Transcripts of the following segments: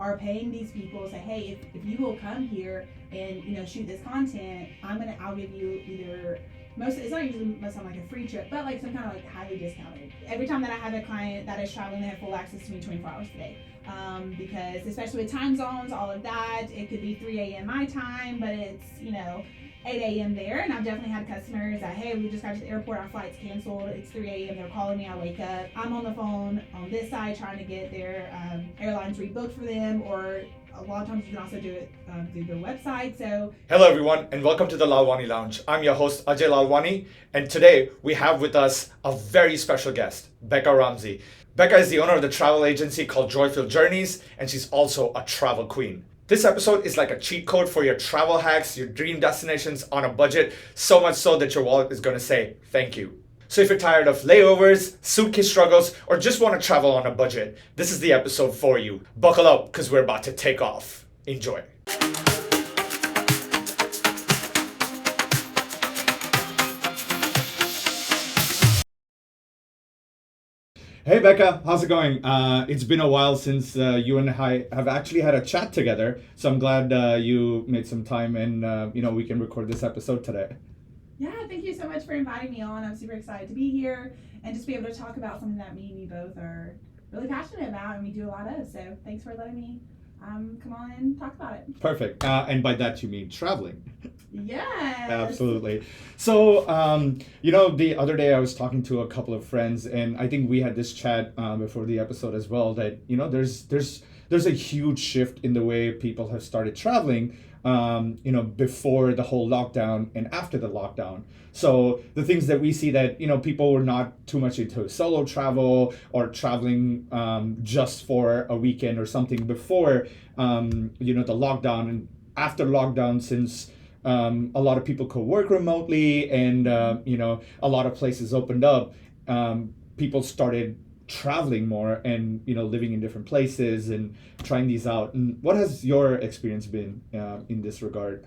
are paying these people, say, hey, if you will come here and shoot this content, I'll give you either it's not usually most of like a free trip, but like some kind of like highly discounted. Every time that I have a client that is traveling, they have full access to me 24 hours a day. Because especially with time zones, all of that, it could be 3 a.m. my time, but it's 8 a.m. there. And I've definitely had customers that, hey, we just got to the airport, our flight's canceled, it's 3 a.m. They're calling me, I wake up, I'm on the phone on this side trying to get their airlines rebooked for them, or a lot of times you can also do it through their website. So hello everyone, and welcome to the Lalwani Lounge. I'm your host Ajay Lalwani, and today we have with us a very special guest, Becca Ramsey. Becca is the owner of the travel agency called Joyful Journeys, and she's also a travel queen. This episode is like a cheat code for your travel hacks, your dream destinations on a budget, so much so that your wallet is going to say thank you. So if you're tired of layovers, suitcase struggles, or just want to travel on a budget, this is the episode for you. Buckle up, because we're about to take off. Enjoy. Hey Becca, how's it going? It's been a while since you and I have actually had a chat together, so I'm glad you made some time and we can record this episode today. Yeah, thank you so much for inviting me on. I'm super excited to be here and just be able to talk about something that me and you both are really passionate about and we do a lot of. So thanks for letting me come on and talk about it. Perfect. And by that you mean traveling. Yes. Absolutely. So, the other day I was talking to a couple of friends, and I think we had this chat before the episode as well, that, there's a huge shift in the way people have started traveling, before the whole lockdown and after the lockdown. So the things that we see that, people were not too much into solo travel or traveling just for a weekend or something before, the lockdown, and after lockdown, since a lot of people could work remotely and, a lot of places opened up, people started traveling more and, living in different places and trying these out. And what has your experience been in this regard?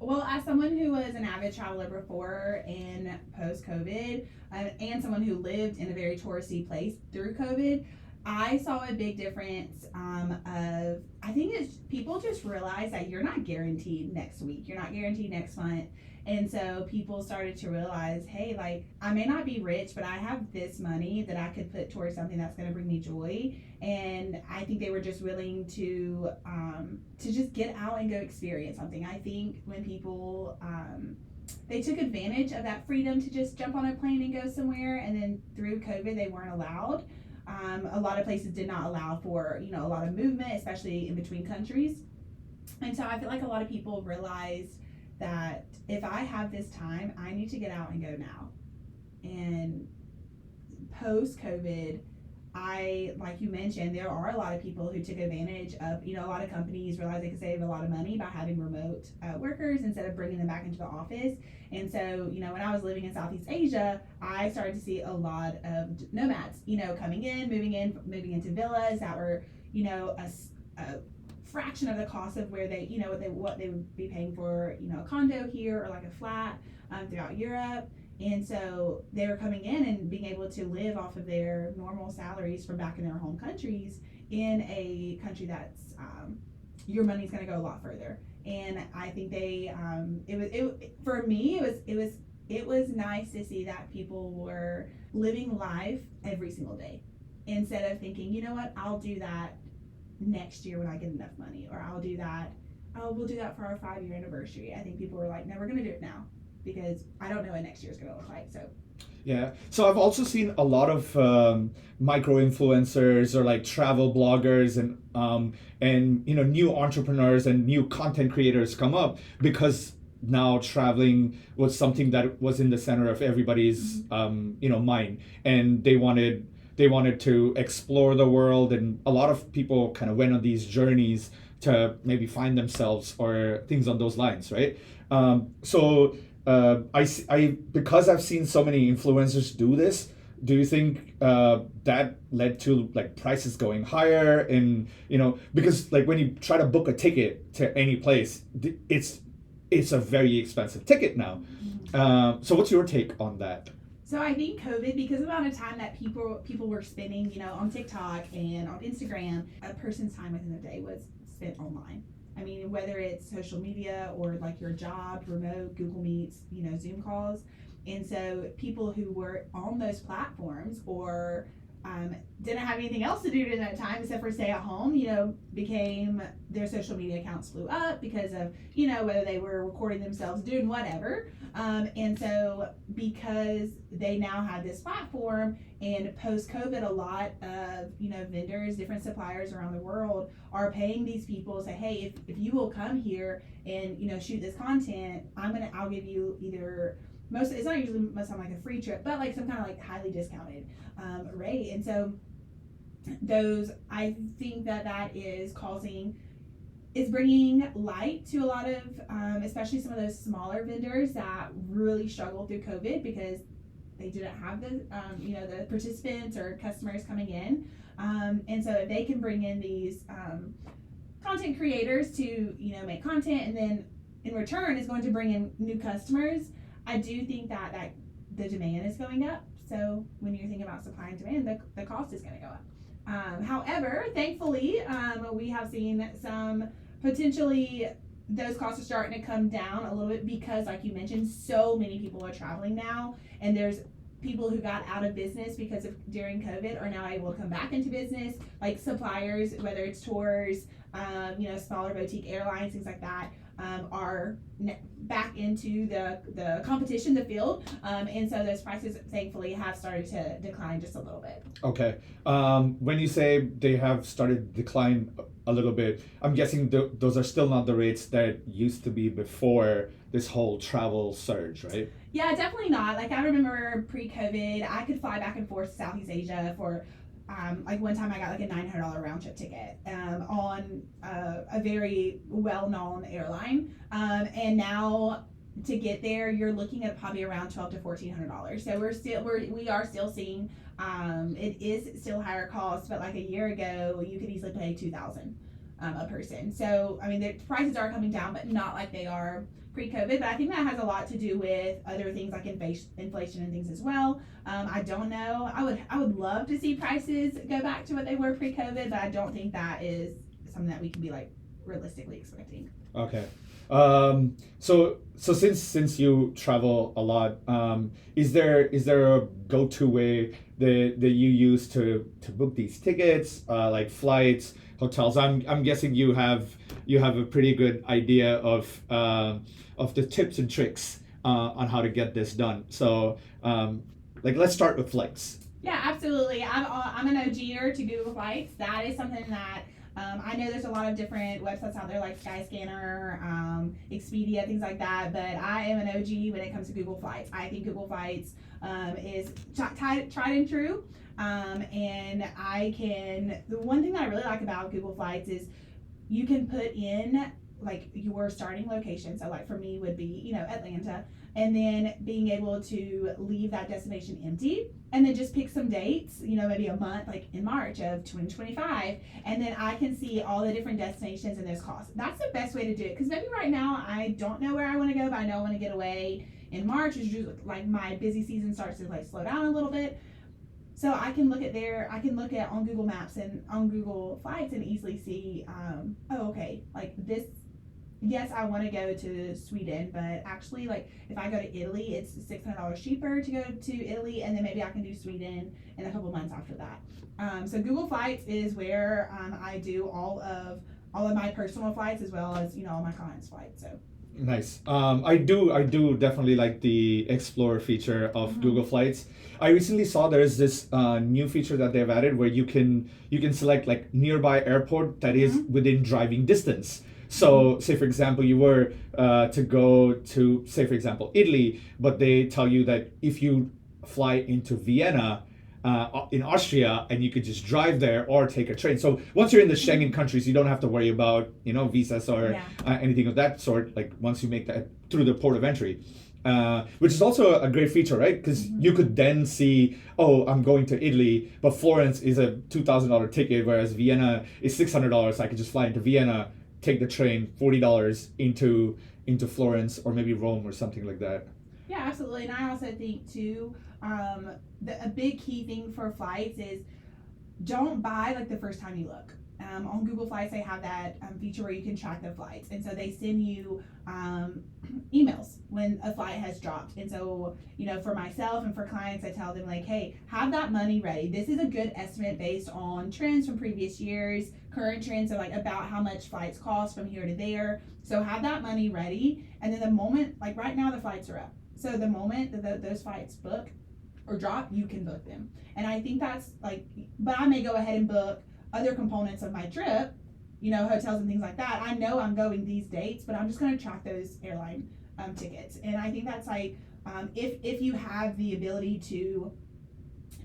Well, as someone who was an avid traveler before and post-COVID, and someone who lived in a very touristy place through COVID, I saw a big difference I think it's people just realize that you're not guaranteed next week, you're not guaranteed next month. And so people started to realize, hey, like, I may not be rich, but I have this money that I could put towards something that's going to bring me joy. And I think they were just willing to just get out and go experience something. I think when people they took advantage of that freedom to just jump on a plane and go somewhere, and then through COVID they weren't allowed. A lot of places did not allow for a lot of movement, especially in between countries. And so I feel like a lot of people realized that if I have this time, I need to get out and go now. And post-COVID, like you mentioned, there are a lot of people who took advantage of, a lot of companies realized they could save a lot of money by having remote workers instead of bringing them back into the office. And so, when I was living in Southeast Asia, I started to see a lot of nomads, coming in, moving into villas that were, a fraction of the cost of where they, what they would be paying for, a condo here or like a flat throughout Europe. And so they were coming in and being able to live off of their normal salaries from back in their home countries in a country that's your money's going to go a lot further. And I think for me it was nice to see that people were living life every single day instead of thinking, you know what, I'll do that next year when I get enough money, or we'll do that for our 5-year anniversary. I think people were like, no, we're going to do it now, because I don't know what next year is going to look like. So yeah, so I've also seen a lot of micro influencers or like travel bloggers and new entrepreneurs and new content creators come up, because now traveling was something that was in the center of everybody's mind, and they wanted to explore the world, and a lot of people kind of went on these journeys to maybe find themselves or things on those lines, right? I because I've seen so many influencers do this, do you think that led to like prices going higher? And because like when you try to book a ticket to any place, it's a very expensive ticket now. So what's your take on that? So I think COVID, because of the amount of time that people were spending, on TikTok and on Instagram, a person's time within the day was spent online. I mean, whether it's social media or like your job, remote, Google Meets, Zoom calls. And so people who were on those platforms or didn't have anything else to do during that time except for stay at home, became their social media accounts blew up because of, whether they were recording themselves doing whatever. And so because they now have this platform and post COVID, a lot of, vendors, different suppliers around the world are paying these people to say, hey, if you will come here and, shoot this content, I'll give you either it's not usually most of like a free trip, but like some kind of like highly discounted rate. And so I think that is bringing light to a lot of, especially some of those smaller vendors that really struggled through COVID because they didn't have the participants or customers coming in. And so if they can bring in these content creators to, make content and then in return is going to bring in new customers, I do think that the demand is going up. So when you're thinking about supply and demand, the cost is going to go up. However, thankfully, we have seen some potentially those costs are starting to come down a little bit because, like you mentioned, so many people are traveling now, and there's people who got out of business because of during COVID are now able to come back into business, like suppliers, whether it's tours, smaller boutique airlines, things like that. Are back into the competition, the field, and so those prices thankfully have started to decline just a little bit. Okay. When you say they have started to decline a little bit, I'm guessing those are still not the rates that used to be before this whole travel surge, right? Yeah, definitely not. Like I remember pre-COVID, I could fly back and forth to Southeast Asia for like one time I got like a $900 round trip ticket on a very well-known airline, and now to get there you're looking at probably around $1,200 to $1,400. So we are still seeing it is still higher cost, but like a year ago you could easily pay $2,000 a person. So I mean the prices are coming down, but not like they are pre-COVID, but I think that has a lot to do with other things like inflation and things as well. I don't know. I would love to see prices go back to what they were pre-COVID, but I don't think that is something that we can be like realistically expecting. Okay. So since you travel a lot, is there a go-to way that you use to book these tickets, like flights, hotels? I'm guessing you have a pretty good idea of the tips and tricks on how to get this done. So let's start with flights. Yeah, absolutely. I'm an OGer to Google Flights. That is something that I know there's a lot of different websites out there like Skyscanner, Expedia, things like that, but I am an OG when it comes to Google Flights. I think Google Flights is tried and true, and the one thing that I really like about Google Flights is you can put in like your starting location. So like for me would be, Atlanta, and then being able to leave that destination empty and then just pick some dates, maybe a month, like in March of 2025. And then I can see all the different destinations and those costs. That's the best way to do it. Because maybe right now I don't know where I want to go, but I know I want to get away in March, which is like my busy season starts to like slow down a little bit. So I can look at on Google Maps and on Google Flights and easily see, okay, like this, yes, I want to go to Sweden, but actually, like if I go to Italy, it's $600 cheaper to go to Italy, and then maybe I can do Sweden in a couple months after that. So Google Flights is where I do all of my personal flights as well as all my clients' flights. So. Nice. I do definitely like the Explorer feature of Google Flights. I recently saw there's this new feature that they've added where you can select like nearby airport that is within driving distance. So say for example you were to go to, say for example, Italy, but they tell you that if you fly into Vienna in Austria, and you could just drive there or take a train. So once you're in the Schengen countries, you don't have to worry about visas or anything of that sort. Like once you make that through the port of entry, which is also a great feature, right? Because you could then see, oh, I'm going to Italy, but Florence is a $2,000 ticket, whereas Vienna is $600. I could just fly into Vienna, take the train, $40 into Florence or maybe Rome or something like that. Yeah, absolutely. And I also think too, a big key thing for flights is don't buy like the first time you look. On Google Flights, they have that feature where you can track the flights, and so they send you emails when a flight has dropped. And so, for myself and for clients, I tell them like, hey, have that money ready. This is a good estimate based on trends from previous years, current trends, so like about how much flights cost from here to there. So have that money ready, and then the moment, like right now, the flights are up. So the moment that those flights book or drop, you can book them. And I think that's like, but I may go ahead and book other components of my trip, hotels and things like that. I know I'm going these dates, but I'm just going to track those airline tickets. And I think that's like, if you have the ability to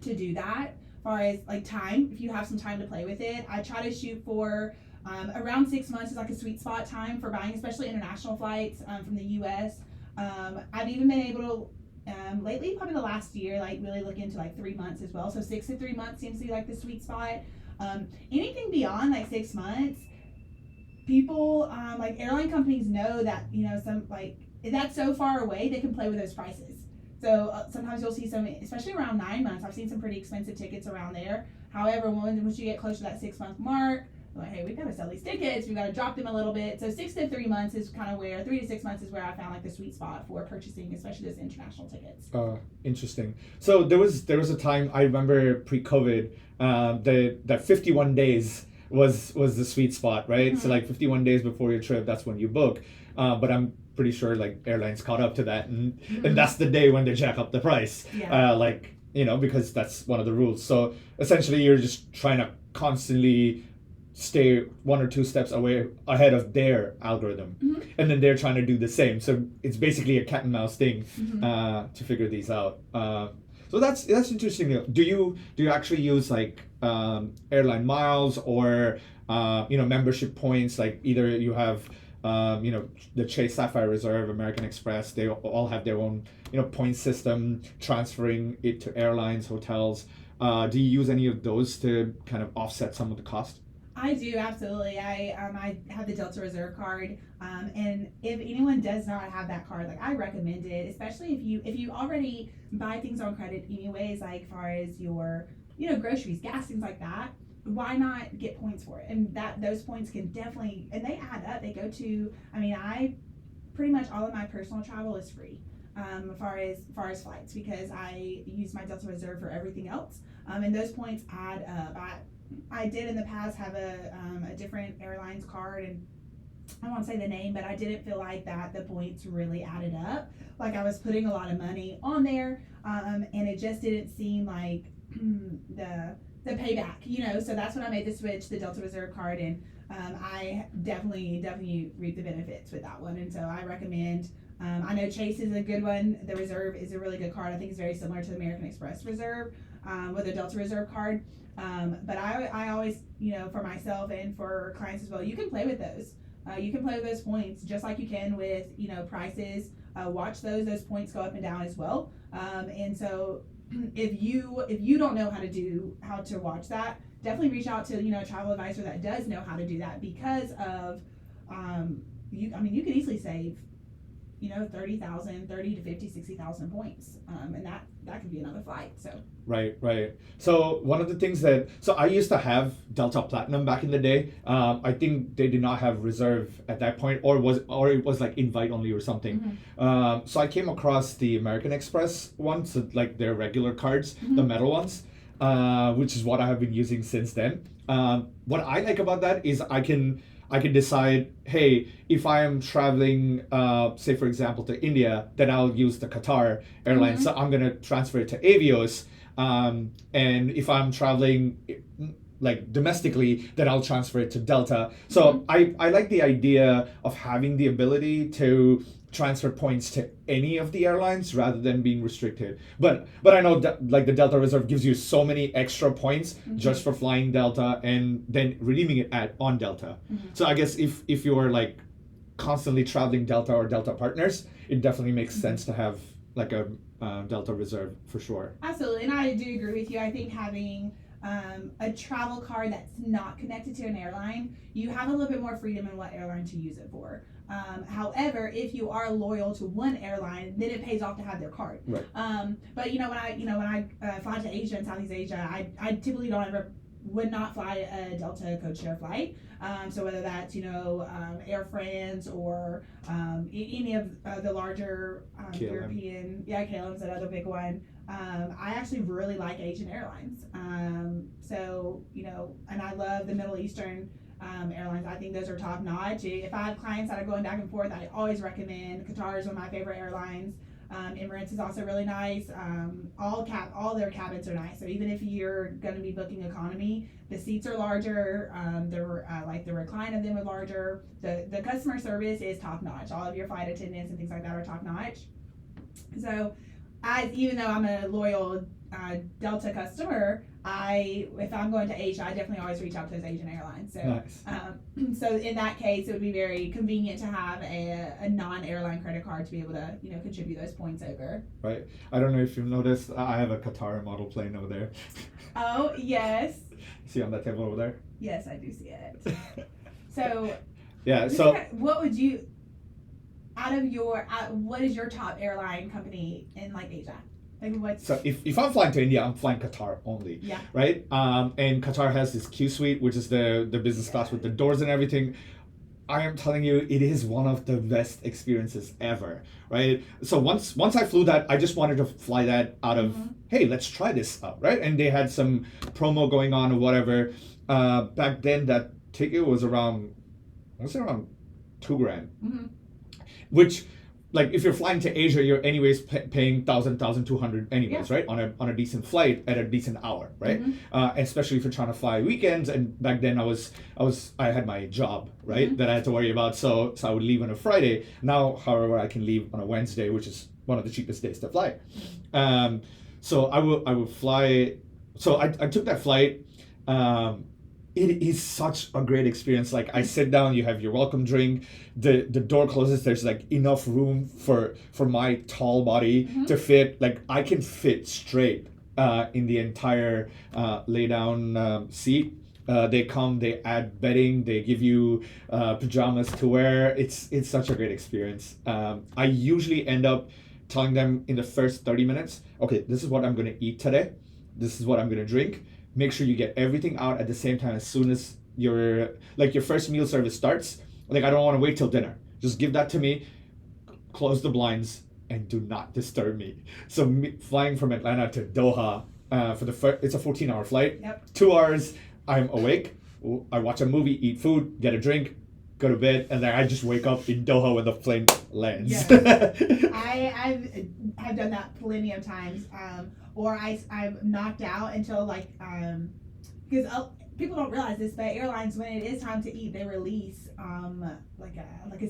do that, as far as like time, if you have some time to play with it, I try to shoot for around 6 months is like a sweet spot time for buying, especially international flights from the U.S. I've even been able to lately, probably the last year, like really look into like 3 months as well. So 6 to 3 months seems to be like the sweet spot. Anything beyond like 6 months, people like airline companies know that some like that's so far away they can play with those prices. So sometimes you'll see some, especially around 9 months. I've seen some pretty expensive tickets around there. However, once you get closer to that 6 month mark, like, hey, we've got to sell these tickets. We've got to drop them a little bit. So 6 to 3 months is kind of where 3 to 6 months is where I found like the sweet spot for purchasing, especially those international tickets. Interesting. So there was a time I remember pre-COVID, that 51 days was the sweet spot, right? Mm-hmm. So like 51 days before your trip, that's when you book. But I'm pretty sure like airlines caught up to that, and that's the day when they jack up the price. Yeah. Because that's one of the rules. So essentially, you're just trying to constantly stay 1 or 2 steps ahead of their algorithm, and then they're trying to do the same. So it's basically a cat and mouse thing to figure these out. So that's interesting. Do you actually use like airline miles or membership points? Like either you have the Chase Sapphire Reserve, American Express. They all have their own point system, transferring it to airlines, hotels. Do you use any of those to kind of offset some of the cost? I do, absolutely. I have the Delta Reserve card, and if anyone does not have that card, like I recommend it, especially if you already buy things on credit anyways, like far as your groceries, gas, things like that. Why not get points for it? And those points can definitely, and they add up. They go to, I pretty much all of my personal travel is free. As far as flights, because I use my Delta Reserve for everything else, and those points add up. I did in the past have a different airlines card, and I won't say the name, but I didn't feel like that the points really added up. Like I was putting a lot of money on there, and it just didn't seem like the payback, so that's when I made the switch, the Delta Reserve card, and I definitely reap the benefits with that one, and so I recommend. I know Chase is a good one. The Reserve is a really good card. I think it's very similar to the American Express Reserve with a Delta Reserve card. But I always, for myself and for clients as well, you can play with those. You can play with those points just like you can with, prices. Watch those points go up and down as well. And so if you don't know how to watch that, definitely reach out to, a travel advisor that does know how to do that, because of, you can easily save 30 to 50, 60,000 points. And that could be another flight. So. Right. So one of the things so I used to have Delta Platinum back in the day. I think they did not have Reserve at that point, or it was like invite only or something. So I came across the American Express ones, so like their regular cards, the metal ones, which is what I have been using since then. What I like about that is I can decide, hey, if I am traveling, say for example, to India, then I'll use the Qatar Airlines. So I'm gonna transfer it to Avios. And if I'm traveling like domestically, then I'll transfer it to Delta. So I like the idea of having the ability to transfer points to any of the airlines rather than being restricted. But I know that like the Delta Reserve gives you so many extra points just for flying Delta and then redeeming it on Delta. So I guess if you're like constantly traveling Delta or Delta partners, it definitely makes sense to have like a Delta Reserve for sure. Absolutely, and I do agree with you. I think having a travel card that's not connected to an airline, you have a little bit more freedom in what airline to use it for. However, if you are loyal to one airline, then it pays off to have their card. Right. But when I fly to Asia and Southeast Asia, I typically would not fly a Delta code share flight. So whether that's Air France or any of the larger European, KLM's another big one. I actually really like Asian airlines. And I love the Middle Eastern airlines. I think those are top notch. If I have clients that are going back and forth, I always recommend. Qatar is one of my favorite airlines. Emirates is also really nice. All their cabins are nice. So even if you're going to be booking economy, the seats are larger. The recline of them are larger. The customer service is top notch. All of your flight attendants and things like that are top notch. So, even though I'm a loyal Delta customer, if I'm going to Asia, I definitely always reach out to those Asian airlines. So, nice. So in that case, it would be very convenient to have a non-airline credit card to be able to contribute those points over. Right. I don't know if you've noticed, I have a Qatar model plane over there. Oh yes. See on that table over there? Yes, I do see it. So. Yeah. So. What would you? What is your top airline company in Asia? So if I'm flying to India, I'm flying Qatar only. Yeah. Right? And Qatar has this Q suite, which is the business class with the doors and everything. I am telling you, it is one of the best experiences ever. Right? So once I flew that, I just wanted to fly that out of, hey, let's try this out, right? And they had some promo going on or whatever. Back then, that ticket was around $2,000. Mm-hmm. Which, if you're flying to Asia, you're anyways paying 1,200 anyways, right? On a decent flight at a decent hour, right? Especially if you're trying to fly weekends. And back then I had my job, right? That I had to worry about. So I would leave on a Friday. Now, however, I can leave on a Wednesday, which is one of the cheapest days to fly. So I would fly. So I took that flight. It is such a great experience. I sit down, you have your welcome drink, the door closes, there's enough room for my tall body to fit. I can fit straight in the entire lay down seat. They add bedding, they give you pajamas to wear. It's such a great experience. I usually end up telling them in the first 30 minutes, okay, this is what I'm gonna eat today, this is what I'm gonna drink. Make sure you get everything out at the same time as soon as your first meal service starts. I don't want to wait till dinner. Just give that to me, close the blinds, and do not disturb me. So flying from Atlanta to Doha, it's a 14-hour flight. Yep. 2 hours, I'm awake. I watch a movie, eat food, get a drink, go to bed, and then I just wake up in Doha when the plane lands. Yes. I've done that plenty of times. Or I'm knocked out until because people don't realize this, but airlines, when it is time to eat, they release a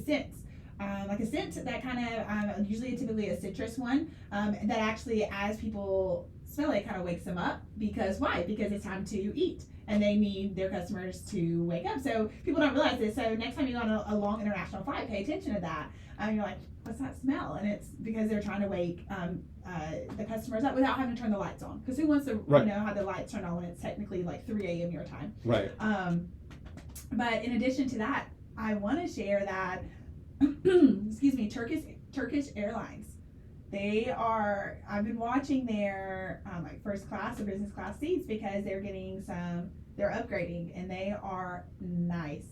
scent. A scent that kind of typically a citrus one that actually, as people smell it, kind of wakes them up. Because why? Because it's time to eat and they need their customers to wake up. So people don't realize this. So next time you go on a long international flight, pay attention to that. You're like, what's that smell? And it's because they're trying to wake the customers up without having to turn the lights on. Because who wants to have the lights turned on when it's technically 3 a.m. your time? Right. But in addition to that, I want to share that Turkish Airlines. I've been watching their first class or business class seats because they're upgrading and they are nice.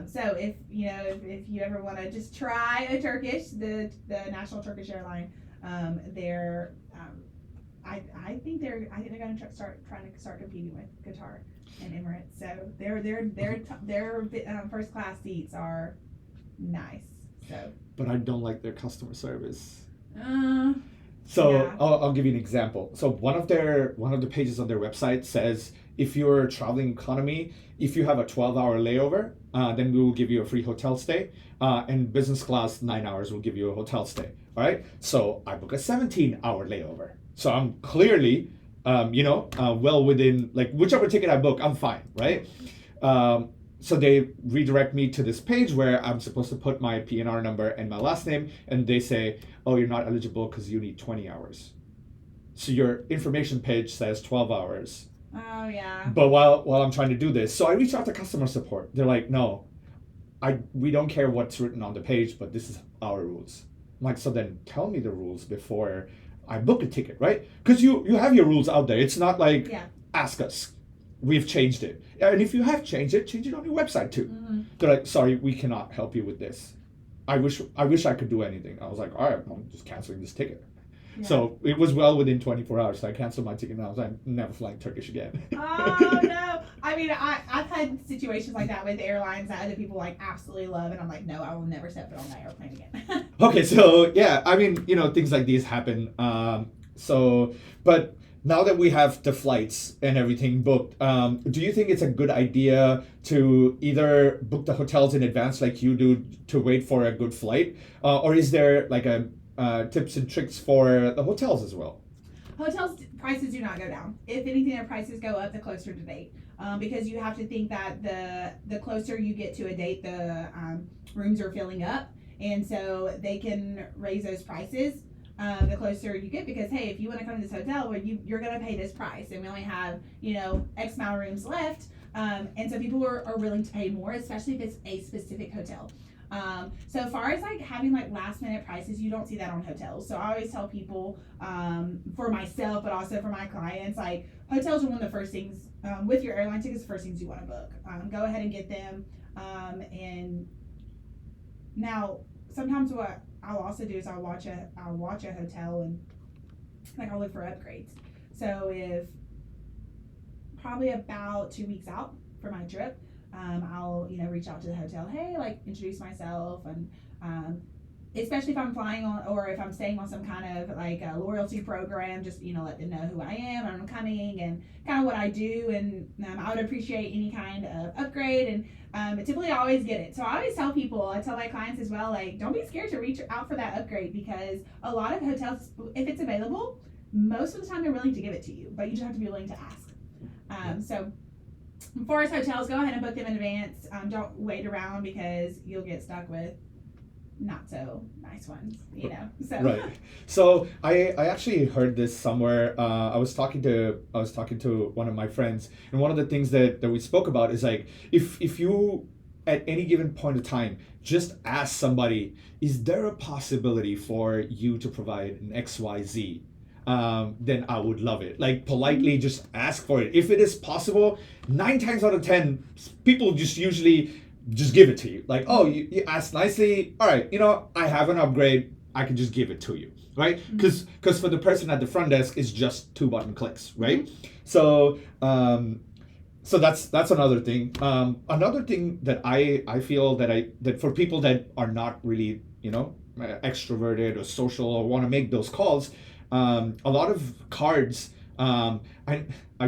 So if you ever want to just try a Turkish, the national Turkish airline, I think they're going to start competing with Qatar and Emirates. So their first class seats are nice. So. But I don't like their customer service. So yeah. I'll give you an example. So one of the pages on their website says, if you're traveling economy, if you have a 12-hour layover, then we will give you a free hotel stay. And business class, 9 hours will give you a hotel stay. All right. So I book a 17-hour layover. So I'm clearly, well within whichever ticket I book, I'm fine, right? So they redirect me to this page where I'm supposed to put my PNR number and my last name, and they say, oh, you're not eligible because you need 20 hours. So your information page says 12 hours, Oh yeah. But while I'm trying to do this, so I reach out to customer support. They're like, no, we don't care what's written on the page, but this is our rules. I'm like, so then tell me the rules before I book a ticket, right? Because you have your rules out there. It's not like, Yeah. ask us. We've changed it. And if you have changed it, change it on your website too. Mm-hmm. They're like, sorry, we cannot help you with this. I wish I could do anything. I was like, all right, I'm just canceling this ticket. Yeah. So it was well within 24 hours. So I canceled my ticket and I was like, never flying Turkish again. Oh no! I mean, I've had situations like that with airlines that other people like absolutely love, and I'm like, no, I will never step foot on that airplane again. Okay, so yeah, I mean, things like these happen. But now that we have the flights and everything booked, do you think it's a good idea to either book the hotels in advance like you do to wait for a good flight, or is there like a tips and tricks for the hotels as well? Hotels prices do not go down. If anything, their prices go up the closer to date. Because you have to think that the closer you get to a date, the rooms are filling up, and so they can raise those prices the closer you get. Because hey, if you want to come to this hotel, well, you're going to pay this price, and we only have X amount of rooms left, and so people are willing to pay more, especially if it's a specific hotel. So far as like having like last minute prices, you don't see that on hotels. So I always tell people, for myself, but also for my clients, like hotels are one of the first things, with your airline tickets, the first things you want to book. Go ahead and get them. And now sometimes what I'll also do is I'll watch a hotel and like I'll look for upgrades. So if probably about 2 weeks out for my trip, I'll reach out to the hotel, hey, like introduce myself, and especially if I'm flying on or if I'm staying on some kind of like a loyalty program, just let them know who I am, I'm coming, and kind of what I do, and I would appreciate any kind of upgrade, and typically I always get it. So I always tell people, I tell my clients as well, like don't be scared to reach out for that upgrade, because a lot of hotels, if it's available, most of the time they're willing to give it to you, but you just have to be willing to ask. So as far as hotels, go ahead and book them in advance. Don't wait around because you'll get stuck with not so nice ones, So Right. So I actually heard this somewhere. I was talking to one of my friends, and one of the things that we spoke about is like if you at any given point of time just ask somebody, is there a possibility for you to provide an XYZ? Then I would love it. Like politely just ask for it. If it is possible, 9 times out of 10, people just usually just give it to you. Like, oh, you asked nicely. All right, I have an upgrade. I can just give it to you, right? Because for the person at the front desk, it's just 2 button clicks, right? So that's another thing. Another thing that I feel that for people that are not really extroverted or social or want to make those calls. A lot of cards, I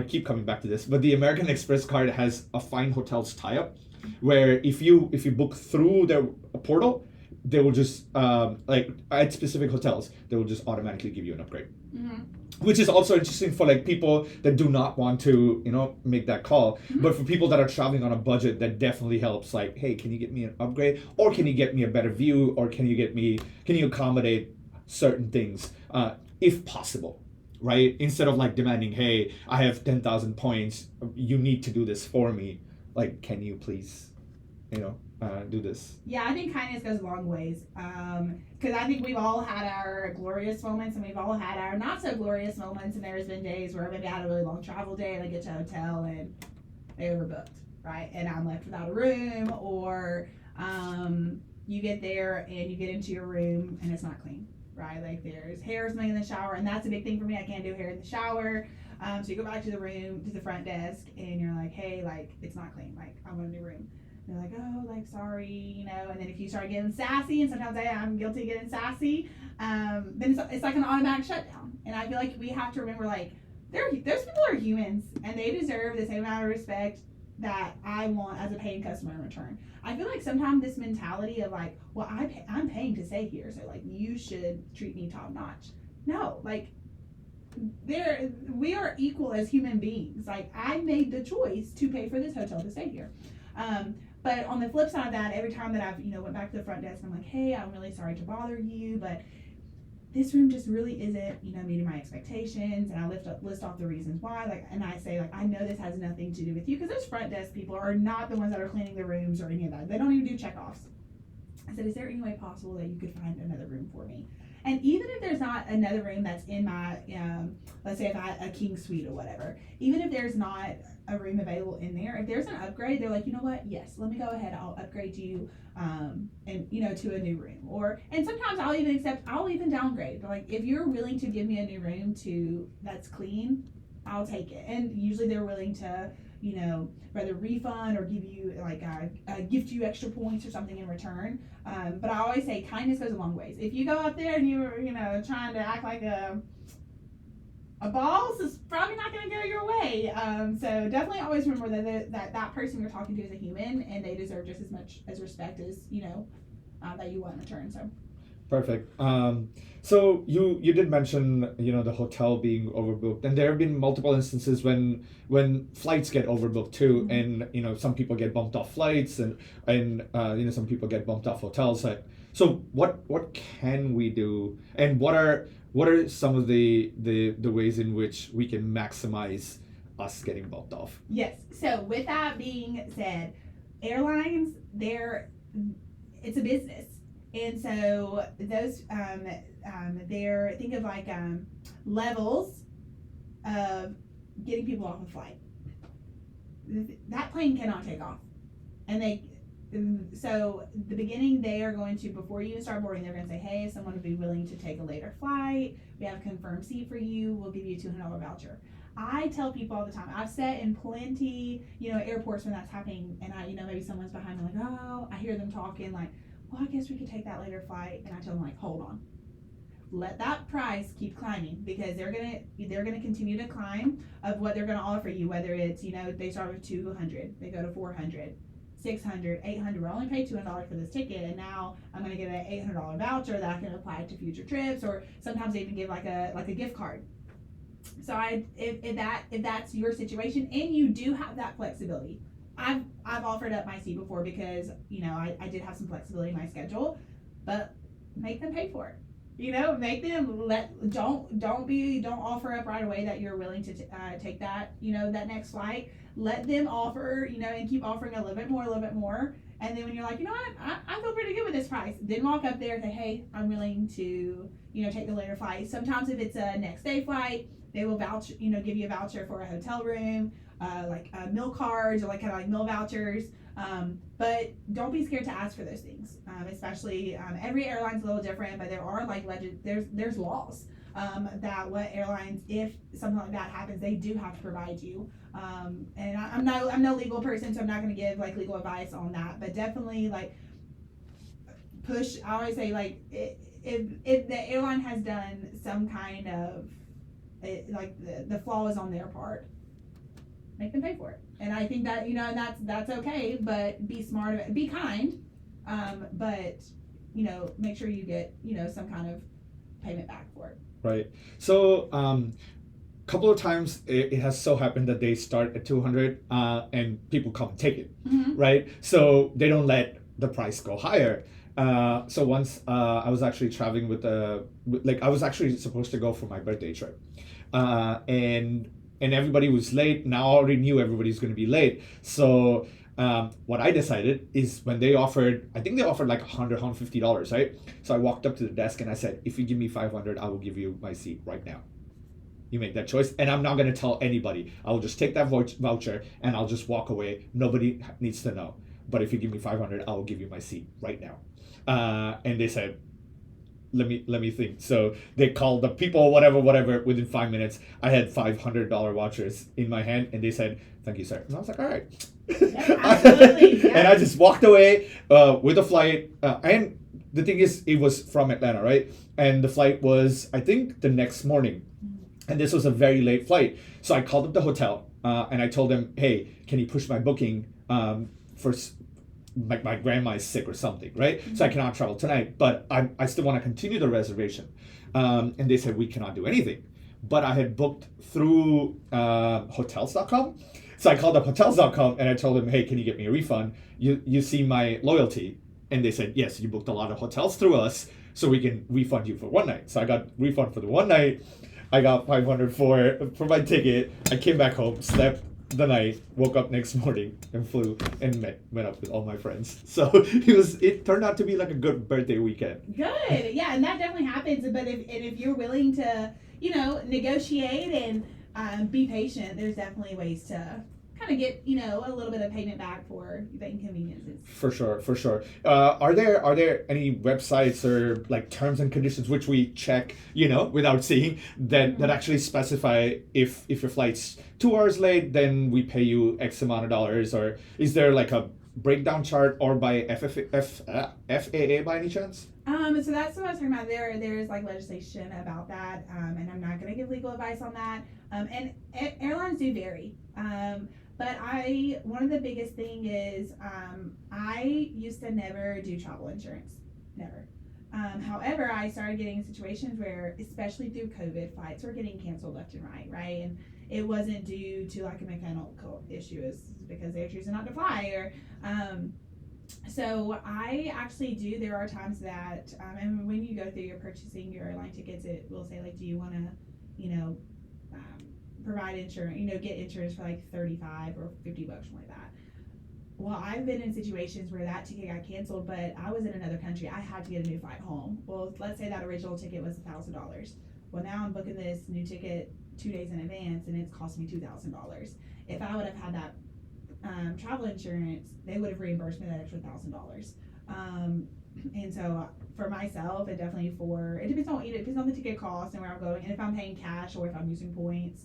keep coming back to this, but the American Express card has a Fine Hotels tie-up, where if you book through their portal, they will just like at specific hotels, they will just automatically give you an upgrade. Which is also interesting for like people that do not want to make that call, but for people that are traveling on a budget, that definitely helps. Like, hey, can you get me an upgrade, or can you get me a better view, or can you accommodate certain things? If possible, right? Instead of like demanding, hey, I have 10,000 points, you need to do this for me. Like, can you please, do this? Yeah, I think kindness goes a long ways. Because I think we've all had our glorious moments, and we've all had our not so glorious moments. And there's been days where maybe I had a really long travel day, and I get to a hotel and they overbooked, right? And I'm left without a room, or you get there and you get into your room and it's not clean. Right, like there's hair smelling in the shower, and that's a big thing for me. I can't do hair in the shower. So you go back to the room, to the front desk, and you're like, hey, like it's not clean. Like I want a new room. And they're like, oh, like sorry, And then if you start getting sassy, and sometimes I'm guilty of getting sassy, then it's like an automatic shutdown. And I feel like we have to remember, like those people are humans, and they deserve the same amount of respect that I want as a paying customer in return. I feel like sometimes this mentality of like, well, I'm paying to stay here, so like you should treat me top notch. No, like we are equal as human beings. Like I made the choice to pay for this hotel to stay here. But on the flip side of that, every time that I've went back to the front desk, I'm like, hey, I'm really sorry to bother you, but this room just really isn't, meeting my expectations, and I list off the reasons why, and I say, I know this has nothing to do with you, because those front desk people are not the ones that are cleaning the rooms or any of that. They don't even do checkoffs. I said, is there any way possible that you could find another room for me? And even if there's not another room that's in my, let's say if I a king suite or whatever, even if there's not a room available in there, if there's an upgrade, they're like, you know what? Yes, let me go ahead. I'll upgrade you, and to a new room. And sometimes I'll even downgrade. But like, if you're willing to give me a new room that's clean, I'll take it. And usually they're willing to, rather refund or give you gift you extra points or something in return. But I always say kindness goes a long ways. If you go up there and you're, trying to act like a boss, it's probably not going to go your way. So definitely always remember that person you're talking to is a human, and they deserve just as much as respect as, that you want in return. So. Perfect. So you did mention the hotel being overbooked, and there have been multiple instances when flights get overbooked too, Mm-hmm. and some people get bumped off flights, and some people get bumped off hotels. So what can we do, and what are some of the ways in which we can maximize us getting bumped off? Yes. So with that being said, airlines, it's a business. And so those, think of levels of getting people off a flight. That plane cannot take off. So the beginning, they are going to, before you start boarding, they're going to say, hey, if someone would be willing to take a later flight, we have a confirmed seat for you, we'll give you a $200 voucher. I tell people all the time, I've sat in plenty, airports when that's happening, and maybe someone's behind me I hear them talking well, I guess we could take that later flight, and I tell them hold on, let that price keep climbing, because they're gonna continue to climb of what they're gonna offer you, whether it's they start with 200, they go to 400, 600, 800. We're only paid $200 for this ticket, and now I'm gonna get an $800 voucher that I can apply to future trips, or sometimes they even give like a gift card. So if that's your situation and you do have that flexibility. I've offered up my seat before because I did have some flexibility in my schedule, but make them pay for it. Make them don't offer up right away that you're willing to take that that next flight. Let them offer and keep offering a little bit more, and then when you're like, you know what, I feel pretty good with this price, then walk up there and say, hey, I'm willing to take the later flight. Sometimes if it's a next day flight, they will give you a voucher for a hotel room. Meal cards or kind of like meal vouchers, but don't be scared to ask for those things, especially every airline's a little different, but there are there's laws that what airlines, if something like that happens, they do have to provide you, and I'm no legal person, so I'm not going to give legal advice on that, but definitely push. I always say if the airline has done some kind of the flaw is on their part, make them pay for it. And I think that that's okay, but be smart, be kind, but make sure you get some kind of payment back for it. Right. So couple of times it has so happened that they start at 200 and people come and take it. Mm-hmm. Right, so they don't let the price go higher. So once I was actually traveling I was actually supposed to go for my birthday trip, and everybody was late, and I already knew everybody's going to be late. So what I decided is when they offered, I think they offered $100, $150, right? So I walked up to the desk and I said, if you give me $500, I will give you my seat right now. You make that choice, and I'm not going to tell anybody. I will just take that voucher and I'll just walk away. Nobody needs to know. But if you give me $500, I will give you my seat right now. And they said, let me think. So they called the people, whatever. Within 5 minutes, I had $500 vouchers in my hand, and they said, "Thank you, sir." And I was like, "All right." Yeah, absolutely. Yeah. And I just walked away with the flight. And the thing is, it was from Atlanta, right? And the flight was, I think, the next morning. And this was a very late flight. So I called up the hotel and I told them, "Hey, can you push my booking for my grandma is sick or something, right? Mm-hmm. So I cannot travel tonight, but I still want to continue the reservation." And they said, "We cannot do anything." But I had booked through hotels.com. So I called up hotels.com and I told them, "Hey, can you get me a refund? You see my loyalty?" And they said, "Yes, you booked a lot of hotels through us. so we can refund you for one night. So I got refund for the one night. I got 500 for my ticket. I came back home, slept the night, woke up next morning, and flew and went up with all my friends. So it turned out to be like a good birthday weekend. Good, yeah, and that definitely happens. But if you're willing to, negotiate and be patient, there's definitely ways to kind of get a little bit of payment back for the inconveniences. For sure. Are there any websites or like terms and conditions which we check, without seeing that actually specify if your flight's 2 hours late, then we pay you X amount of dollars, or is there like a breakdown chart or by FAA by any chance? So that's what I was talking about. There's like legislation about that, and I'm not going to give legal advice on that. And airlines do vary. But one of the biggest thing is, I used to never do travel insurance, never. However, I started getting in situations where, especially through COVID, flights were getting canceled left and right, and it wasn't due to like a mechanical issue, it's because they're choosing not to fly, or, so I actually do, there are times that, and when you go through your purchasing your airline tickets, it will say like, do you want to, provide insurance, get insurance for like $35 or $50, something like that. Well, I've been in situations where that ticket got canceled, but I was in another country. I had to get a new flight home. Well, let's say that original ticket was $1,000. Well, now I'm booking this new ticket 2 days in advance, and it's cost me $2,000. If I would have had that travel insurance, they would have reimbursed me that extra $1,000. And so for myself, it definitely it depends on the ticket cost and where I'm going, and if I'm paying cash or if I'm using points.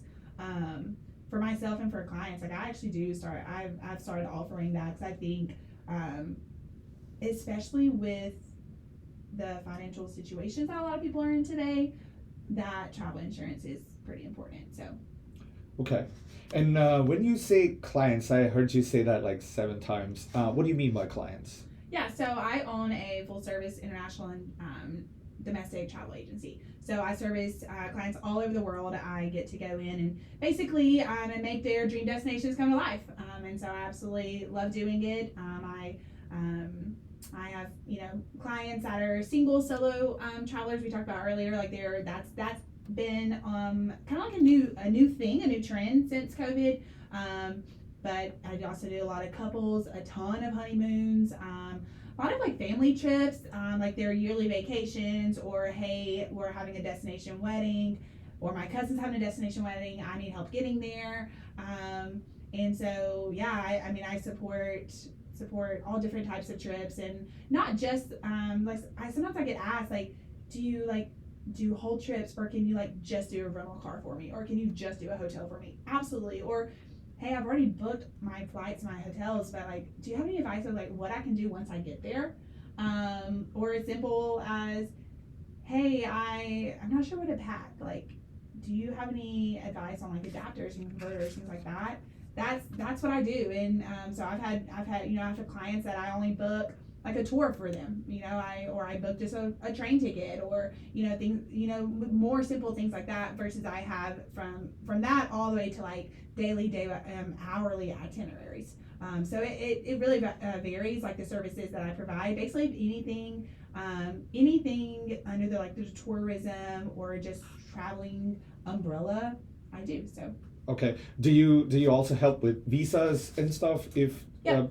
For myself and for clients, like I actually do I've started offering that, because I think, especially with the financial situations that a lot of people are in today, that travel insurance is pretty important. So. Okay. And when you say clients, I heard you say that like 7 times. What do you mean by clients? Yeah, so I own a full service international and domestic travel agency. So I service clients all over the world. I get to go in and basically and make their dream destinations come to life. And so I absolutely love doing it. I have clients that are single, solo travelers. We talked about earlier. Like that's been kind of like a new thing, a new trend since COVID. But I also do a lot of couples, a ton of honeymoons. A lot of like family trips, like their yearly vacations, or hey, we're having a destination wedding, or my cousin's having a destination wedding, I need help getting there. And so yeah, I support all different types of trips, and not just like sometimes I get asked like, do you like do whole trips, or can you like just do a rental car for me, or can you just do a hotel for me? Absolutely. Or hey, I've already booked my flights, my hotels, but like, do you have any advice of like what I can do once I get there? Or as simple as, hey, I'm not sure what to pack. Like, do you have any advice on like adapters and converters, things like that? That's what I do. And so I've had clients that I only book like a tour for them, I book just a train ticket, or things, more simple things like that, versus I have from that all the way to like daily, hourly itineraries. So it really varies, like the services that I provide. Basically, anything under the tourism or just traveling umbrella, I do. So. Okay. Do you also help with visas and stuff if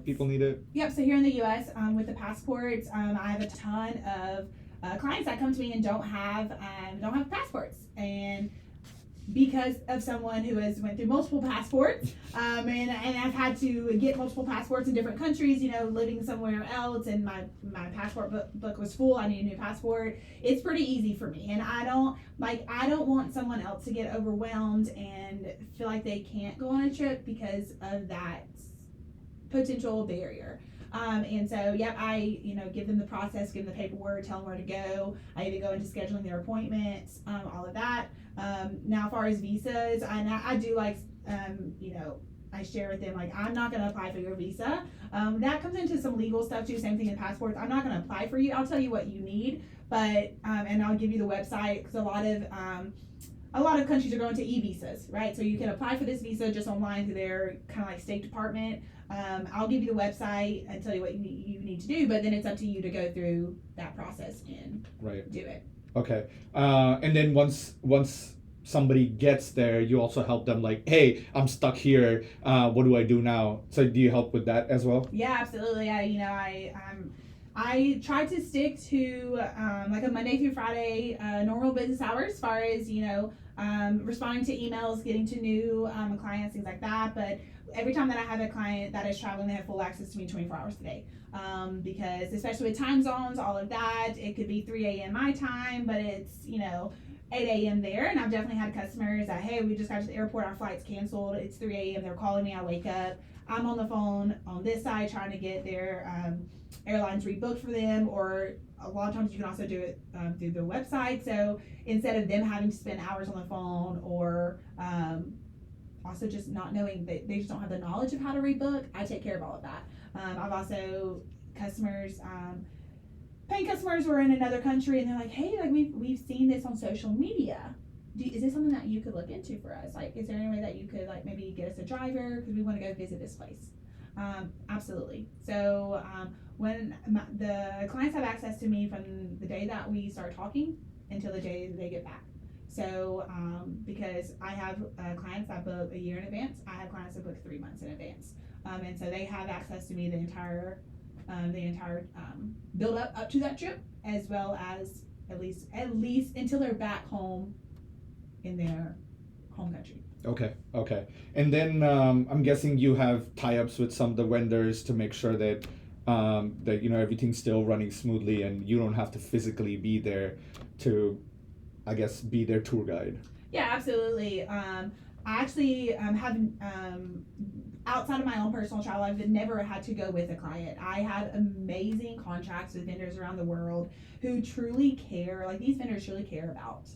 people need it? Yep. So here in the U.S., with the passports, I have a ton of clients that come to me and don't have passports, and because of someone who has went through multiple passports, and I've had to get multiple passports in different countries, living somewhere else, and my passport book was full. I need a new passport. It's pretty easy for me, and I don't want someone else to get overwhelmed and feel like they can't go on a trip because of that potential barrier. And so, I give them the process, give them the paperwork, tell them where to go. I even go into scheduling their appointments, all of that. Now, as far as visas, I do I share with them, like, I'm not going to apply for your visa. That comes into some legal stuff too, same thing in passports. I'm not going to apply for you. I'll tell you what you need, but, and I'll give you the website, because a lot of countries are going to e-visas, right? So you can apply for this visa just online through their kind of like State Department. I'll give you the website and tell you what you need to do, but then it's up to you to go through that process and do it. Okay. And then once somebody gets there, you also help them like, hey, I'm stuck here. What do I do now? So do you help with that as well? Yeah, absolutely. I try to stick to like a Monday through Friday normal business hours as far as, responding to emails, getting to new clients, things like that. But every time that I have a client that is traveling, they have full access to me 24 hours a day. Because especially with time zones, all of that, it could be 3 a.m. my time, but it's, 8 a.m. there. And I've definitely had customers that, hey, we just got to the airport, our flight's canceled, it's 3 a.m. They're calling me, I wake up, I'm on the phone on this side trying to get their airlines rebooked for them, or a lot of times you can also do it through the website. So instead of them having to spend hours on the phone, or also just not knowing that they just don't have the knowledge of how to rebook, I take care of all of that. I've also paying customers who are in another country and they're like, hey, like we've seen this on social media. Is this something that you could look into for us? Like, is there any way that you could like maybe get us a driver because we want to go visit this place? Absolutely. So when the clients have access to me from the day that we start talking until the day they get back. So because I have clients that book a year in advance, I have clients that book 3 months in advance, and so they have access to me the entire build up to that trip, as well as at least until they're back home in their home country. Okay. And then I'm guessing you have tie-ups with some of the vendors to make sure that everything's still running smoothly and you don't have to physically be there to, I guess, be their tour guide. Yeah, absolutely. I actually haven't, outside of my own personal travel, I've never had to go with a client. I have amazing contracts with vendors around the world who truly care. Like, these vendors truly care about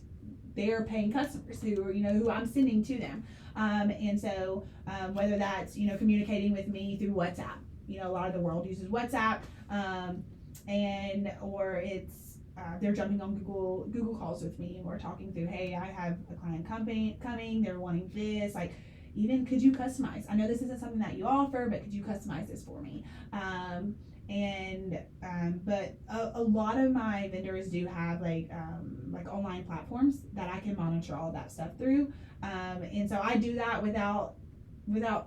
their paying customers who I'm sending to them. And so whether that's, communicating with me through WhatsApp, a lot of the world uses WhatsApp, or it's, they're jumping on Google calls with me and we're talking through, hey, I have a client coming, they're wanting this, like, even could you customize? I know this isn't something that you offer, but could you customize this for me? But a lot of my vendors do have like online platforms that I can monitor all of that stuff through. And so I do that without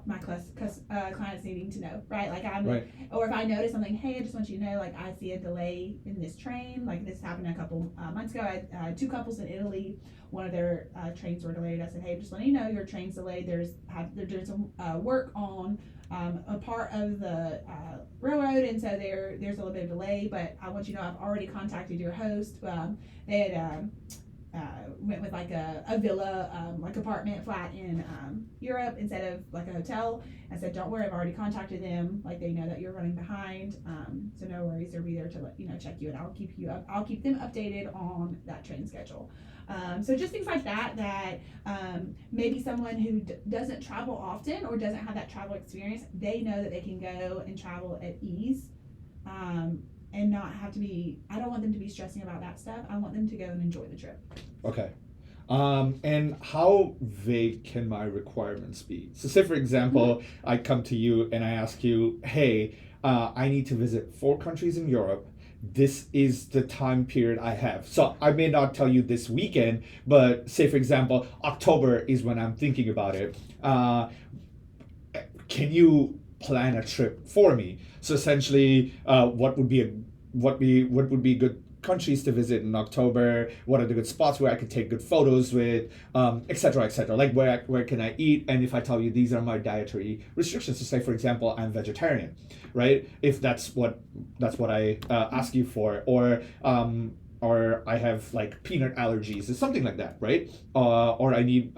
my clients needing to know, right? Like or if I notice something, hey, I just want you to know, like, I see a delay in this train. Like, this happened a couple months ago. I had 2 couples in Italy. One of their trains were delayed. I said, hey, just letting you know, your train's delayed. They're doing some work on a part of the railroad, and so there's a little bit of delay. But I want you to know I've already contacted your host. They had went with like a villa, like apartment flat in Europe instead of like a hotel. I said, don't worry, I've already contacted them. Like, they know that you're running behind, so no worries. They'll be there to check you, and I'll keep them updated on that train schedule. So just things like that maybe someone who doesn't travel often or doesn't have that travel experience, they know that they can go and travel at ease. And not have to be, I don't want them to be stressing about that stuff. I want them to go and enjoy the trip. Okay. And how vague can my requirements be? So say, for example, I come to you and I ask you, hey, I need to visit 4 countries in Europe. This is the time period I have. So I may not tell you this weekend, but say, for example, October is when I'm thinking about it. Can you plan a trip for me? So essentially, what would be good countries to visit in October? What are the good spots where I could take good photos with, etc., etc. Like, where can I eat? And if I tell you these are my dietary restrictions, so say, for example, I'm vegetarian, right? If that's what I ask you for, or I have like peanut allergies or something like that, right? Or I need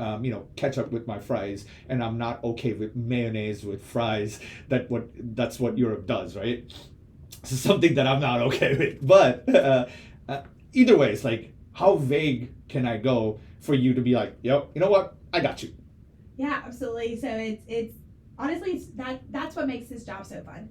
ketchup with my fries, and I'm not okay with mayonnaise with fries. That's what Europe does, right? So something that I'm not okay with. But either way, it's like, how vague can I go for you to be like, yep, you know what, I got you? Yeah, absolutely. So it's honestly, that's what makes this job so fun.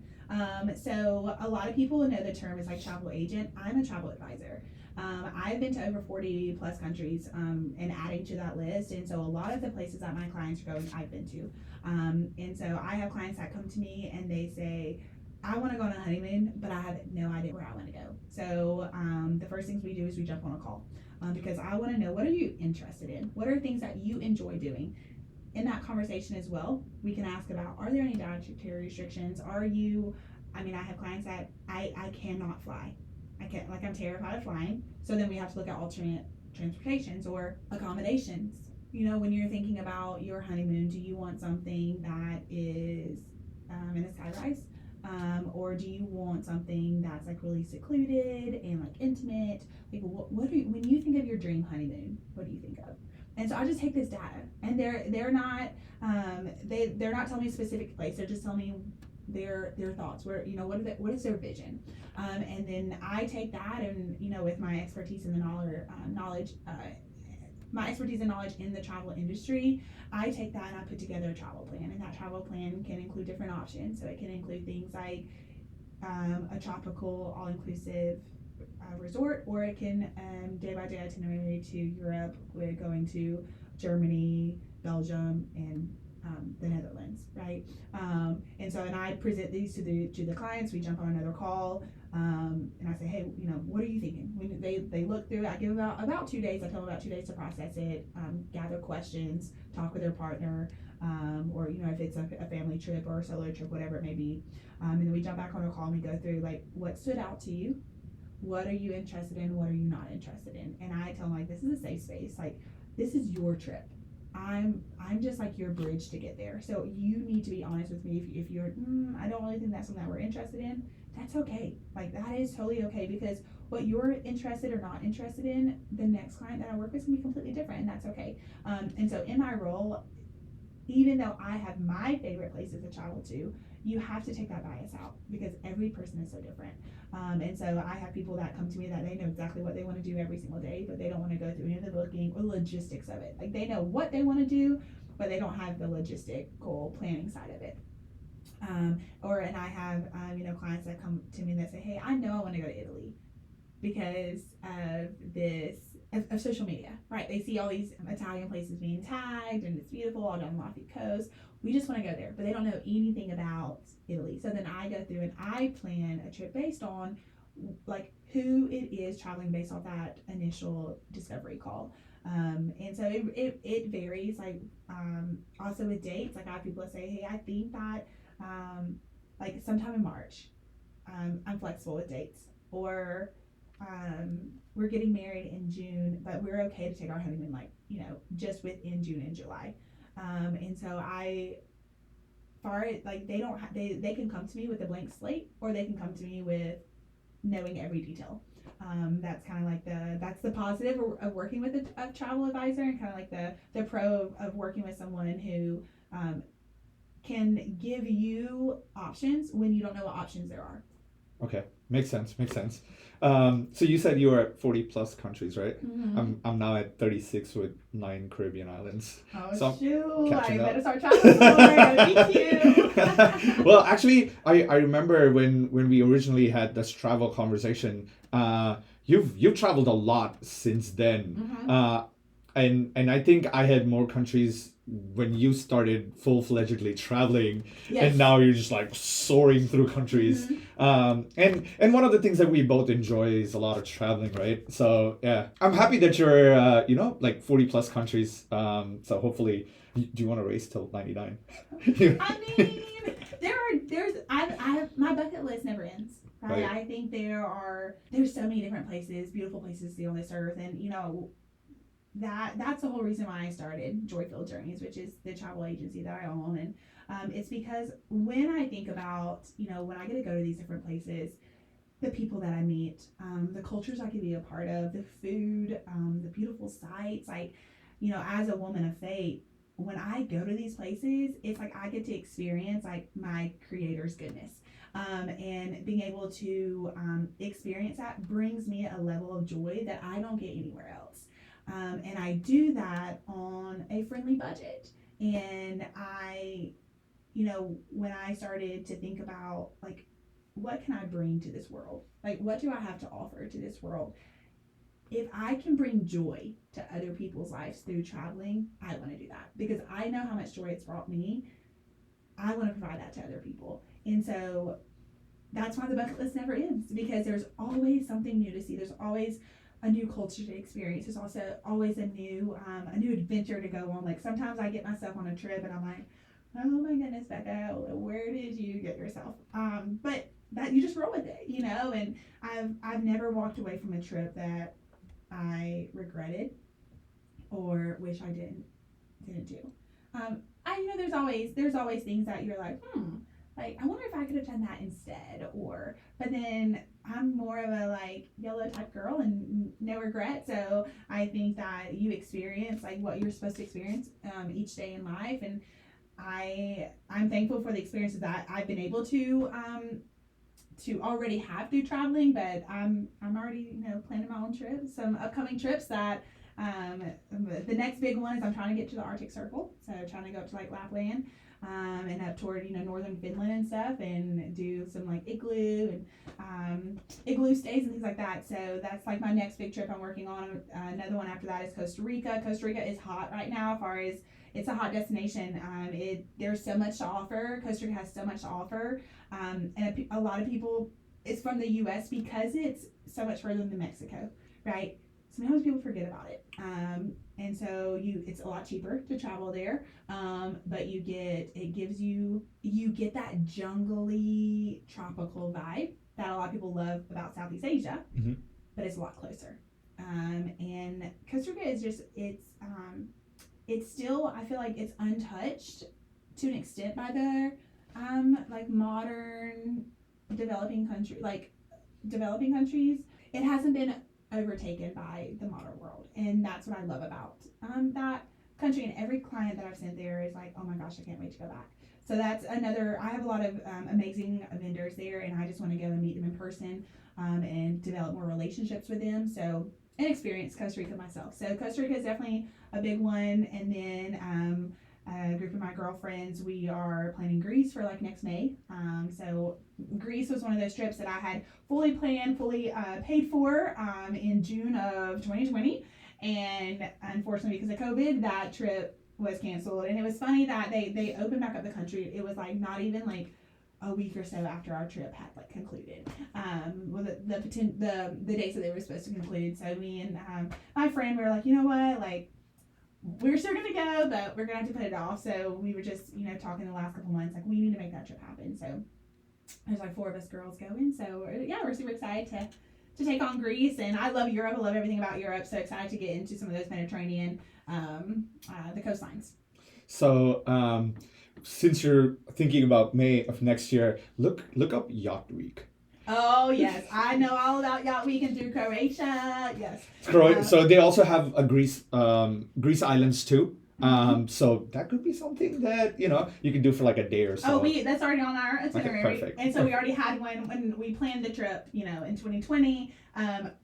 So a lot of people know the term is like travel agent. I'm a travel advisor. I've been to over 40 plus countries, and adding to that list. And so a lot of the places that my clients are going, I've been to. And so I have clients that come to me and they say, I want to go on a honeymoon, but I have no idea where I want to go. So the first things we do is we jump on a call, because I want to know, what are you interested in? What are things that you enjoy doing? In that conversation as well, we can ask about, are there any dietary restrictions? I have clients that I cannot fly. I'm terrified of flying. So then we have to look at alternate transportations or accommodations. When you're thinking about your honeymoon, do you want something that is in a skyrise? Or do you want something that's like really secluded and like intimate? Like when you think of your dream honeymoon, what do you think of? And so I just take this data, and they're not they're not telling me a specific place. They're just telling me their thoughts. What is their vision? And then I take that, and with my expertise in the knowledge. My expertise and knowledge in the travel industry, I take that and I put together a travel plan, and that travel plan can include different options. So it can include things like a tropical all-inclusive resort, or it can day-by-day itinerary to Europe. We're going to Germany, Belgium, and the Netherlands, right? And I present these to the clients. We jump on another call, and I say, hey, what are you thinking? When they look through it, I give about 2 days. I tell them about 2 days to process it, gather questions, talk with their partner, or if it's a family trip or a solo trip, whatever it may be. And then we jump back on a call and we go through like, what stood out to you? What are you interested in? What are you not interested in? And I tell them, like, this is a safe space. Like, this is your trip. I'm just like your bridge to get there. So you need to be honest with me. If you're, I don't really think that's something that we're interested in, that's okay. Like, that is totally okay, because what you're interested or not interested in, the next client that I work with is gonna be completely different, and that's okay. And so in my role, even though I have my favorite places to travel to, you have to take that bias out, because every person is so different. And so I have people that come to me that they know exactly what they want to do every single day, but they don't want to go through any of the booking or logistics of it. Like, they know what they want to do, but they don't have the logistical planning side of it. And I have, clients that come to me that say, hey, I know I want to go to Italy because of this, of social media, right? They see all these Italian places being tagged and it's beautiful all down the Amalfi Coast. We just want to go there, but they don't know anything about Italy. So then I go through and I plan a trip based on like who it is traveling based off that initial discovery call. And so it varies, like also with dates. Like, I have people that say, hey, I think that like sometime in March, I'm flexible with dates, or we're getting married in June, but we're okay to take our honeymoon just within June and July. And so they can come to me with a blank slate, or they can come to me with knowing every detail. That's kind of like that's the positive of working with a travel advisor, and kind of like the pro of working with someone who can give you options when you don't know what options there are. Okay, makes sense. So you said you were at 40 plus countries, right? Mm-hmm. I'm now at 36 with 9 Caribbean islands. Oh, so shoot. I better start traveling more. Well, actually, I remember when we originally had this travel conversation, you've traveled a lot since then. Mm-hmm. And I think I had more countries when you started full-fledgedly traveling. Yes. And now you're just like soaring through countries. Mm-hmm. And one of the things that we both enjoy is a lot of traveling, right? So yeah, I'm happy that you're like 40 plus countries. So hopefully, do you want to race till 99? I mean, my bucket list never ends. Right? I think there's so many different places, beautiful places to see on this earth, and that's the whole reason why I started Joyful Journeys, which is the travel agency that I own. And it's because when I think about, when I get to go to these different places, the people that I meet, the cultures I can be a part of, the food, the beautiful sights, like, as a woman of faith, when I go to these places, it's like I get to experience like my Creator's goodness. And being able to experience that brings me a level of joy that I don't get anywhere else. And I do that on a friendly budget. And when I started to think about like what can I bring to this world? Like, what do I have to offer to this world? If I can bring joy to other people's lives through traveling, I want to do that because I know how much joy it's brought me. I want to provide that to other people. And so that's why the bucket list never ends, because there's always something new to see. There's always a new culture to experience. There's also always a new adventure to go on. Like sometimes I get myself on a trip and I'm like, oh my goodness, Becca, where did you get yourself? But that you just roll with it, you know. And I've never walked away from a trip that I regretted or wish I didn't do. There's always things that you're like, like I wonder if I could have done that instead, but then I'm more of a like YOLO type girl and no regret. So I think that you experience like what you're supposed to experience each day in life, and I'm thankful for the experiences that I've been able to already have through traveling. But I'm already planning my own trips, some upcoming trips that. The next big one is I'm trying to get to the Arctic Circle, so trying to go up to like Lapland, and up toward northern Finland and stuff, and do some like igloo stays and things like that. So that's like my next big trip I'm working on. Another one after that is Costa Rica. Costa Rica is hot right now, as far as it's a hot destination. There's so much to offer. Costa Rica has so much to offer, and a lot of people, it's from the U.S. because it's so much further than Mexico, right? Sometimes people forget about it, and so it's a lot cheaper to travel there, but you get that jungly tropical vibe that a lot of people love about Southeast Asia, but it's a lot closer, and Costa Rica is just it's still, I feel like it's untouched to an extent by the like modern developing countries. It hasn't been overtaken by the modern world, and that's what I love about that country. And every client that I've sent there is like, oh my gosh, I can't wait to go back. So that's another. I have a lot of amazing vendors there, and I just want to go and meet them in person, and develop more relationships with them. So, and experience Costa Rica myself. So Costa Rica is definitely a big one. And then a group of my girlfriends, we are planning Greece for like next May. So Greece was one of those trips that I had fully planned, fully paid for in June of 2020. And unfortunately, because of COVID, that trip was canceled. And it was funny that they opened back up the country. It was like not even like a week or so after our trip had like concluded. The dates that they were supposed to conclude. So me and my friend, we were like, you know what, like, we're still gonna go, but we're gonna have to put it off. So we were just, talking the last couple months, like we need to make that trip happen. So there's like 4 of us girls going. So yeah, we're super excited to take on Greece, and I love Europe. I love everything about Europe. So excited to get into some of those Mediterranean, the coastlines. So since you're thinking about May of next year, look up Yacht Week. Oh yes, I know all about Yacht Week and through Croatia. Yes. So they also have a Greece islands too. So that could be something that you can do for like a day or so. Oh, that's already on our itinerary. Okay, perfect. And so we already had one when we planned the trip. In 2020,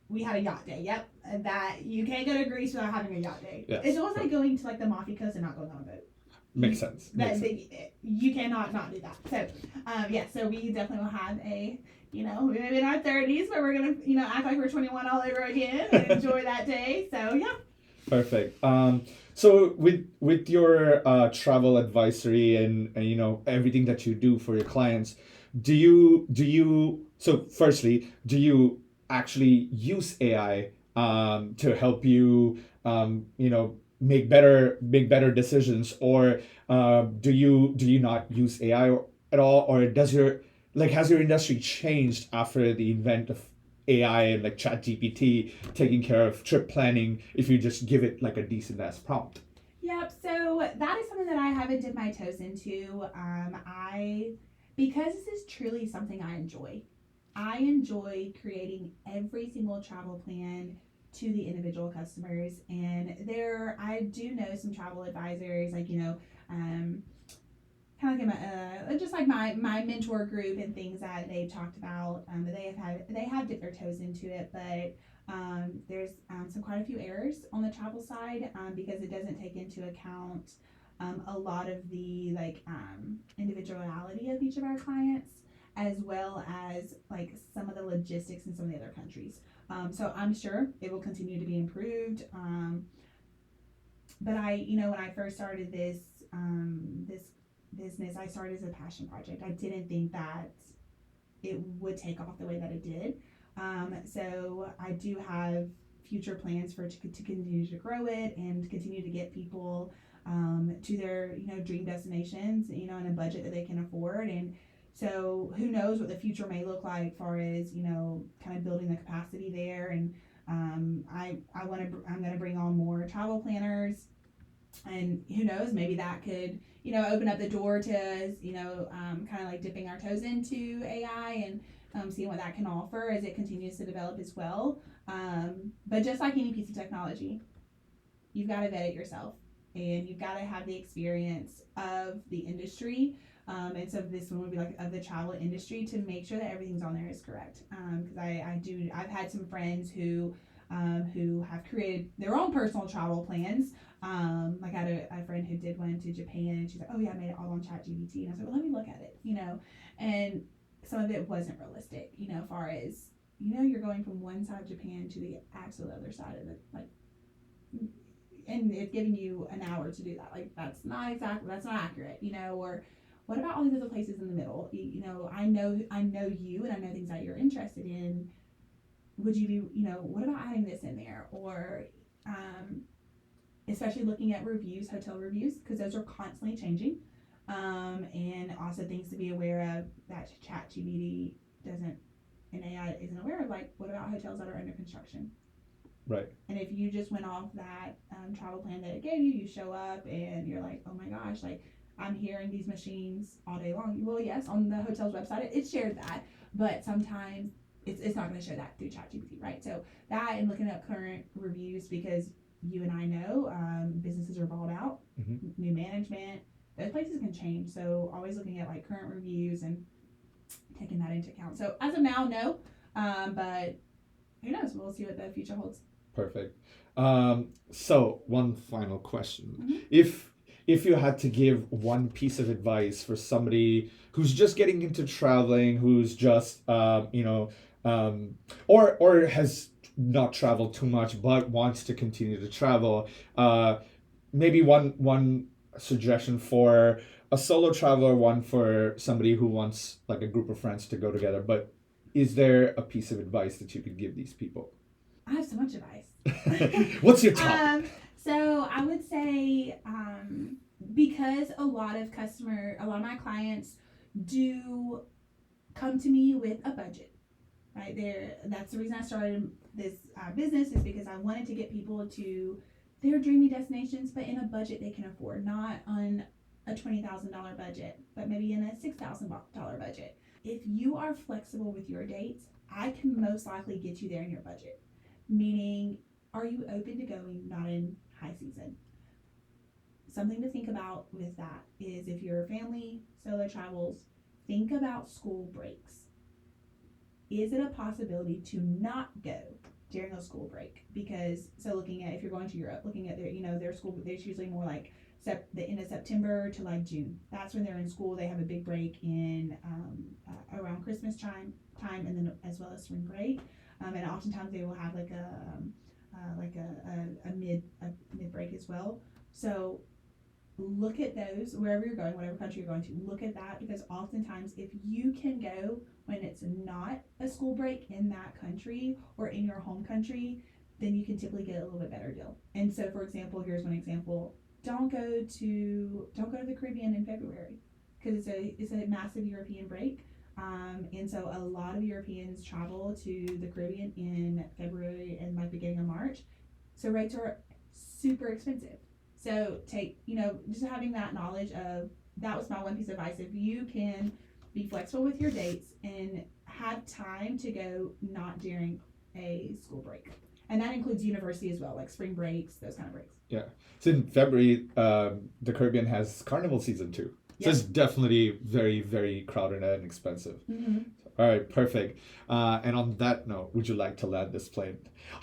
we had a yacht day. Yep, that you can't go to Greece without having a yacht day. Yes. It's almost like going to like the Amalfi Coast and not going on a boat. Makes sense. You cannot not do that. So so we definitely will have a. Maybe in our 30s, but we're going to, act like we're 21 all over again and enjoy that day. So, yeah. Perfect. So with your travel advisory and everything that you do for your clients, do you firstly, do you actually use AI to help you make better decisions, or do you not use AI at all, or has your industry changed after the invent of AI and like ChatGPT taking care of trip planning if you just give it like a decent ass prompt? Yep. So that is something that I haven't dipped my toes into. Because this is truly something I enjoy. I enjoy creating every single travel plan to the individual customers, and I do know some travel advisors, like kind of like just like my mentor group and things that they've talked about, that they have dipped their toes into it, but there's quite a few errors on the travel side, because it doesn't take into account a lot of the individuality of each of our clients. as well as like some of the logistics in some of the other countries. So I'm sure it will continue to be improved. But when I first started this business, I started as a passion project. I didn't think that it would take off the way that it did. So I do have future plans for it to continue to grow it and continue to get people to their dream destinations, in a budget that they can afford. And so who knows what the future may look like as far as kind of building the capacity there. And I'm going to bring on more travel planners, and who knows, maybe that could open up the door to kind of like dipping our toes into AI and seeing what that can offer as it continues to develop as well. But just like any piece of technology, you've got to vet it yourself, and you've got to have the experience of the industry. And so this one would be like of the travel industry, to make sure that everything's on there is correct. Because I've had some friends who have created their own personal travel plans. Like I had a friend who did one to Japan, and she's like, "Oh yeah, I made it all on ChatGPT." And I was like, "Well, let me look at it," and some of it wasn't realistic, as far as you're going from one side of Japan to the absolute other side of it, like, and it's giving you an hour to do that. Like that's not accurate, or what about all these other places in the middle? I know you, and I know things that you're interested in. Would you be, what about adding this in there? Or especially looking at reviews, hotel reviews, because those are constantly changing. And also things to be aware of that ChatGPT doesn't, and AI isn't aware of, like what about hotels that are under construction? Right. And if you just went off that travel plan that it gave you, you show up and you're like, oh my gosh, like I'm hearing these machines all day long. Well, yes, on the hotel's website, it shared that, but sometimes it's not going to show that through ChatGPT, right? So that, and looking at current reviews, because you and I know businesses are balled out, new management, those places can change. So always looking at like current reviews and taking that into account. So as of now, no, but who knows? We'll see what the future holds. Perfect. So one final question. If you had to give one piece of advice for somebody who's just getting into traveling, who's just or has not traveled too much but wants to continue to travel, maybe one suggestion for a solo traveler, one for somebody who wants like a group of friends to go together, but is there a piece of advice that you could give these people? I have so much advice. What's your top? So I would say, because a lot of my clients do come to me with a budget, right? That's the reason I started this business, is because I wanted to get people to their dreamy destinations, but in a budget they can afford, not on a $20,000 budget, but maybe in a $6,000 budget. If you are flexible with your dates, I can most likely get you there in your budget. Meaning, are you open to going not in high season? Something to think about with that is, if your family solo travels, think about school breaks. Is it a possibility to not go during a school break? Because, so looking at, if you're going to Europe, looking at their school, there's usually more like the end of September to like June. That's when they're in school. They have a big break in around Christmas time, and then as well as spring break. And oftentimes they will have like a mid break as well. So look at those wherever you're going, whatever country you're going to. Look at that, because oftentimes if you can go when it's not a school break in that country or in your home country, then you can typically get a little bit better deal. And so, for example, here's one example: don't go to the Caribbean in February, because it's a massive European break. And so a lot of Europeans travel to the Caribbean in February and like beginning of March. So rates are super expensive. So just having that knowledge of, that was my one piece of advice. If you can be flexible with your dates and have time to go not during a school break. And that includes university as well, like spring breaks, those kind of breaks. Yeah. So in February, the Caribbean has carnival season too. So it's definitely very, very crowded and expensive. Mm-hmm. So, All right, perfect. And on that note, would you like to land this plane?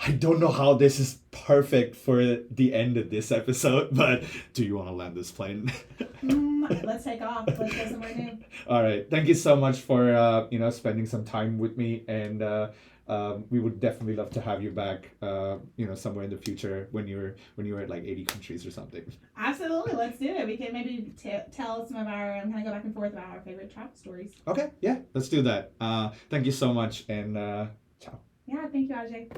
I don't know how this is perfect for the end of this episode, but do you want to land this plane? Let's take off. Let's go somewhere new. All right. Thank you so much for spending some time with me, and we would definitely love to have you back. Somewhere in the future when you're at like 80 countries or something. Absolutely, let's do it. We can maybe tell some of our kind of go back and forth about our favorite travel stories. Okay. Yeah. Let's do that. Thank you so much, and ciao. Yeah. Thank you, Ajay.